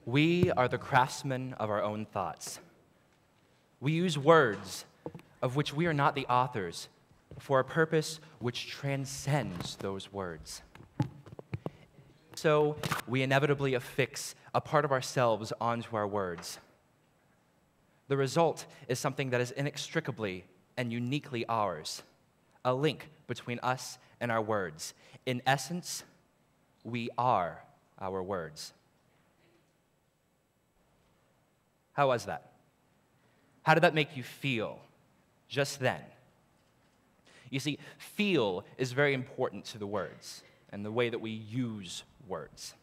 We are the craftsmen of our own thoughts. We use words of which we are not the authors for a purpose which transcends those words. So we inevitably affix a part of ourselves onto our words. The result is something that is inextricably and uniquely ours, a link between us and our words. In essence, we are our words. How was that? How did that make you feel just then? You see, feel is very important to the words and the way that we use words.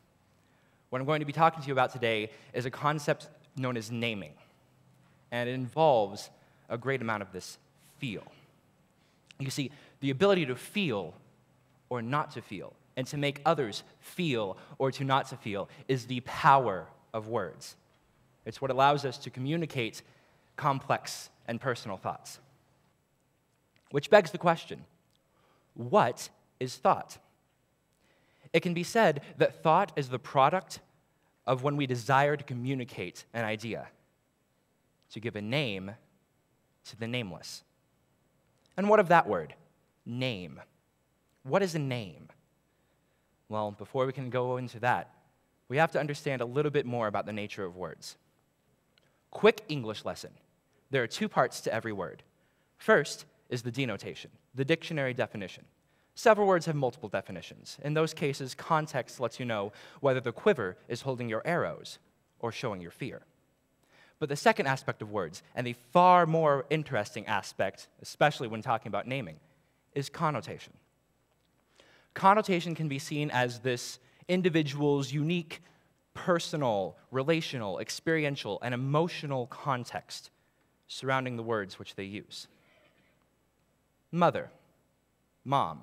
What I'm going to be talking to you about today is a concept known as naming, and it involves a great amount of this feel. You see, the ability to feel or not to feel, and to make others feel or to not to feel, is the power of words. It's what allows us to communicate complex and personal thoughts. Which begs the question, what is thought? It can be said that thought is the product of when we desire to communicate an idea, to give a name to the nameless. And what of that word, name? What is a name? Well, before we can go into that, we have to understand a little bit more about the nature of words. Quick English lesson. There are two parts to every word. First is the denotation, the dictionary definition. Several words have multiple definitions. In those cases, context lets you know whether the quiver is holding your arrows or showing your fear. But the second aspect of words, and the far more interesting aspect, especially when talking about naming, is connotation. Connotation can be seen as this individual's unique, personal, relational, experiential, and emotional context surrounding the words which they use. Mother, mom,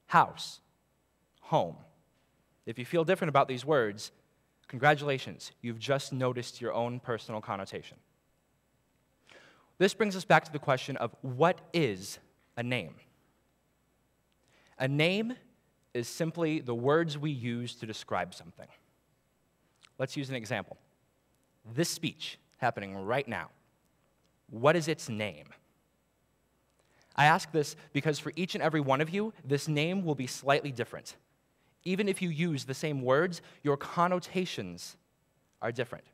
house, home. If you feel different about these words, congratulations, you've just noticed your own personal connotation. This brings us back to the question of what is a name? A name is simply the words we use to describe something. Let's use an example. This speech happening right now. What is its name? I ask this because for each and every one of you, this name will be slightly different. Even if you use the same words, your connotations are different.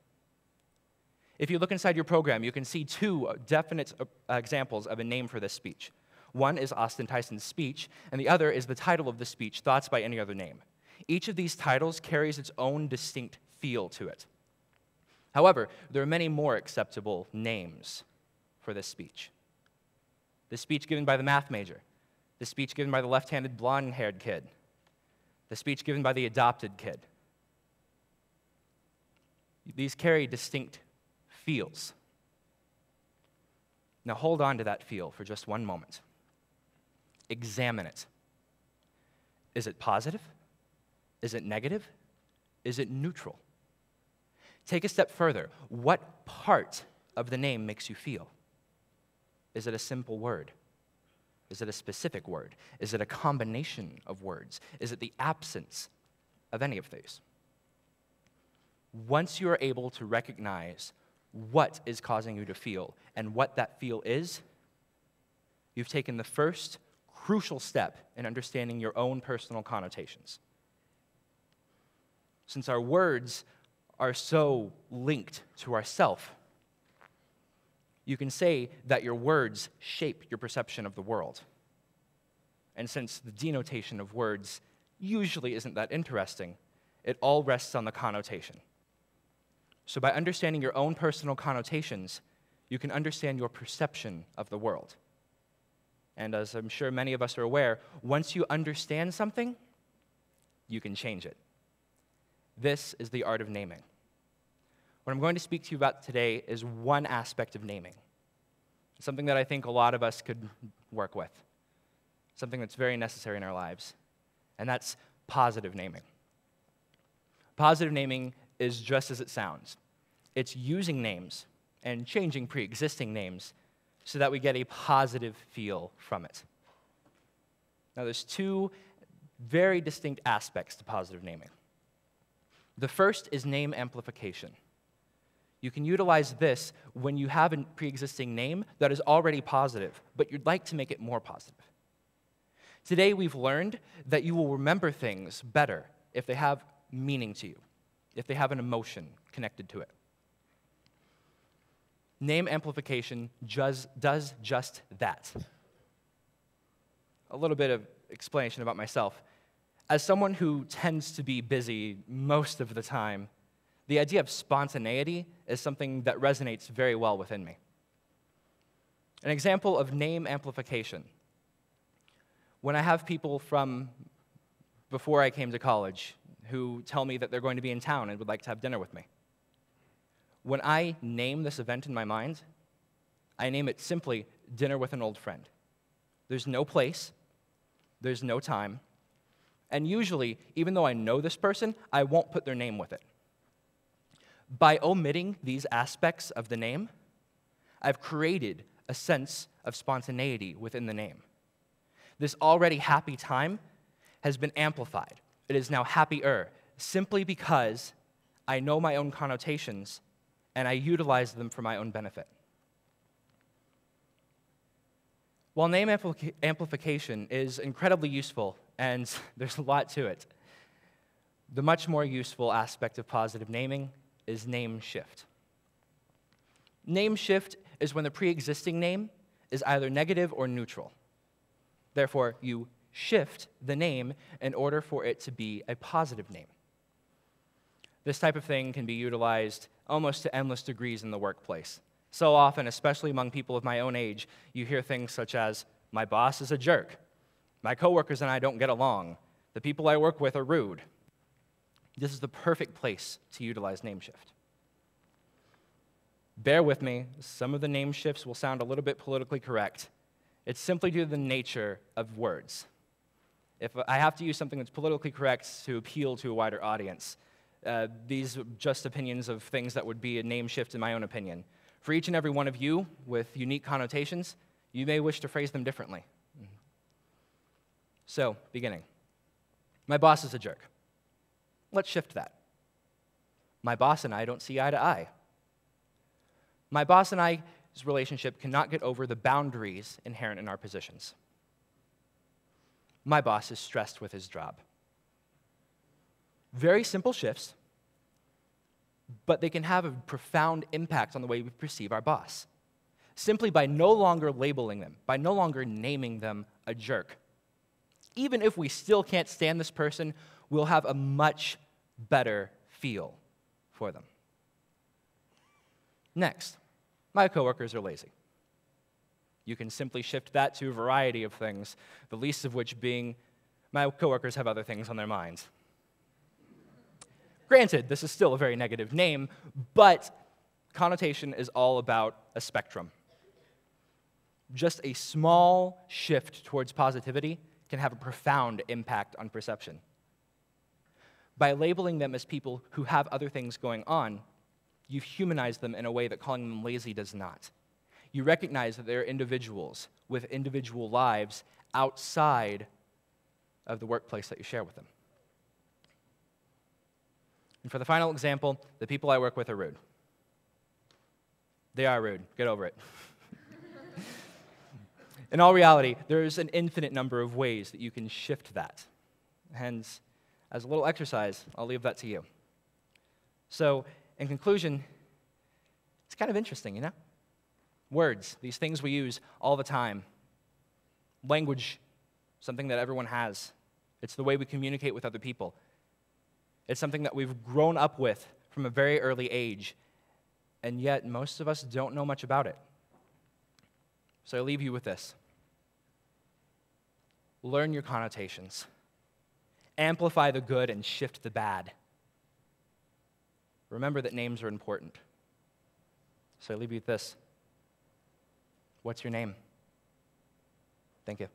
If you look inside your program, you can see two definite examples of a name for this speech. One is Austin Tyson's speech, and the other is the title of the speech, Thoughts by Any Other Name. Each of these titles carries its own distinct feel to it. However, there are many more acceptable names for this speech. The speech given by the math major, the speech given by the left-handed blonde-haired kid, the speech given by the adopted kid. These carry distinct feels. Now hold on to that feel for just one moment. Examine it. Is it positive? Is it negative? Is it neutral? Take a step further. What part of the name makes you feel? Is it a simple word? Is it a specific word? Is it a combination of words? Is it the absence of any of these? Once you are able to recognize what is causing you to feel and what that feel is, you've taken the first crucial step in understanding your own personal connotations. Since our words are so linked to ourself, you can say that your words shape your perception of the world. And since the denotation of words usually isn't that interesting, it all rests on the connotation. So by understanding your own personal connotations, you can understand your perception of the world. And as I'm sure many of us are aware, once you understand something, you can change it. This is the art of naming. What I'm going to speak to you about today is one aspect of naming, something that I think a lot of us could work with, something that's very necessary in our lives, and that's positive naming. Positive naming is just as it sounds. It's using names and changing pre-existing names so that we get a positive feel from it. Now, there's two very distinct aspects to positive naming. The first is name amplification. You can utilize this when you have a pre-existing name that is already positive, but you'd like to make it more positive. Today, we've learned that you will remember things better if they have meaning to you, if they have an emotion connected to it. Name amplification does just that. A little bit of explanation about myself. As someone who tends to be busy most of the time, the idea of spontaneity is something that resonates very well within me. An example of name amplification. When I have people from before I came to college who tell me that they're going to be in town and would like to have dinner with me. When I name this event in my mind, I name it simply dinner with an old friend. There's no place, there's no time, and usually, even though I know this person, I won't put their name with it. By omitting these aspects of the name, I've created a sense of spontaneity within the name. This already happy time has been amplified. It is now happier, simply because I know my own connotations and I utilize them for my own benefit. While name amplification is incredibly useful, and there's a lot to it, the much more useful aspect of positive naming is name shift. Name shift is when the pre-existing name is either negative or neutral. Therefore, you shift the name in order for it to be a positive name. This type of thing can be utilized almost to endless degrees in the workplace. So often, especially among people of my own age, you hear things such as, my boss is a jerk, my coworkers and I don't get along, the people I work with are rude. This is the perfect place to utilize name shift. Bear with me, some of the name shifts will sound a little bit politically correct. It's simply due to the nature of words. If I have to use something that's politically correct to appeal to a wider audience, these are just opinions of things that would be a name shift in my own opinion. For each and every one of you with unique connotations, you may wish to phrase them differently. So, beginning. My boss is a jerk. Let's shift that. My boss and I don't see eye to eye. My boss and I's relationship cannot get over the boundaries inherent in our positions. My boss is stressed with his job. Very simple shifts, but they can have a profound impact on the way we perceive our boss. Simply by no longer labeling them, by no longer naming them a jerk. Even if we still can't stand this person, we'll have a much better feel for them. Next, my coworkers are lazy. You can simply shift that to a variety of things, the least of which being my coworkers have other things on their minds. Granted, this is still a very negative name, but connotation is all about a spectrum. Just a small shift towards positivity can have a profound impact on perception. By labeling them as people who have other things going on, you've humanized them in a way that calling them lazy does not. You recognize that they're individuals with individual lives outside of the workplace that you share with them. And for the final example, the people I work with are rude. They are rude. Get over it. In all reality, there's an infinite number of ways that you can shift that. Hence, as a little exercise, I'll leave that to you. So, in conclusion, it's kind of interesting, you know? Words, these things we use all the time. Language, something that everyone has. It's the way we communicate with other people. It's something that we've grown up with from a very early age, and yet most of us don't know much about it. So I leave you with this. Learn your connotations. Amplify the good and shift the bad. Remember that names are important. So I leave you with this. What's your name? Thank you.